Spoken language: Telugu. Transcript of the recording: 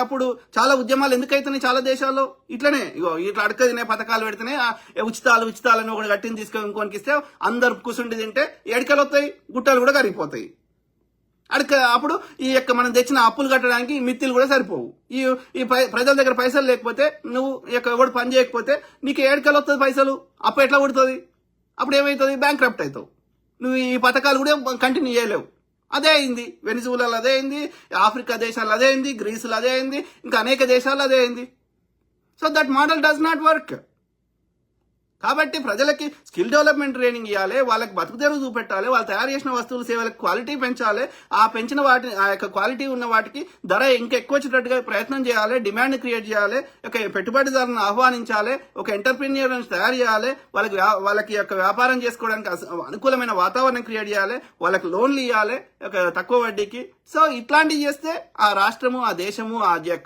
అప్పుడు చాలా ఉద్యమాలు ఎందుకైతున్నాయి చాలా దేశాల్లో ఇట్లనే ఇట్లా అడక తినే పథకాలు పెడితేనే ఉచితాలని ఒకటి కట్టిని తీసుకొని ఇంకోనికి ఇస్తే అందరు కూర్చుండి తింటే ఎడకలు వస్తాయి, గుట్టలు కూడా కరిగిపోతాయి. అప్పుడు ఈ యొక్క మనం తెచ్చిన అప్పులు కట్టడానికి మిత్తిలు కూడా సరిపోవు. ఈ ప్రజల దగ్గర పైసలు లేకపోతే నువ్వు ఎవడు పని చేయకపోతే నీకు ఏడకలు వస్తుంది పైసలు, అప్పు ఎట్లా కొడుతుంది? అప్పుడు ఏమవుతుంది? బ్యాంక్ క్రప్ట్ అవుతావు. నువ్వు ఈ పథకాలు కూడా కంటిన్యూ చేయలేవు. అదే అయింది వెనిజులాలో, అదే అయింది ఆఫ్రికా దేశాల్లో, అదే అయింది గ్రీసులో, అదే అయింది ఇంకా అనేక దేశాల్లో అదే అయింది. So that model does not work. కాబట్టి ప్రజలకి స్కిల్ డెవలప్మెంట్ ట్రైనింగ్ ఇవ్వాలి, వాళ్ళకి బతుకు తెరువు చూపెట్టాలి, వాళ్ళు తయారు చేసిన వస్తువులు సేవలకు క్వాలిటీ పెంచాలి, ఆ పెంచిన వాటి ఆ యొక్క క్వాలిటీ ఉన్న వాటికి ధర ఇంకా ఎక్కువ వచ్చేటట్టుగా ప్రయత్నం చేయాలి, డిమాండ్ క్రియేట్ చేయాలి, ఒక పెట్టుబడిదారులను ఆహ్వానించాలి, ఒక ఎంటర్ప్రీనియర్ తయారు చేయాలి, వాళ్ళకి యొక్క వ్యాపారం చేసుకోవడానికి అనుకూలమైన వాతావరణం క్రియేట్ చేయాలి, వాళ్ళకి లోన్లు ఇవ్వాలి తక్కువ వడ్డీకి. సో ఇట్లాంటివి చేస్తే ఆ రాష్ట్రము, ఆ దేశము, ఆ యొక్క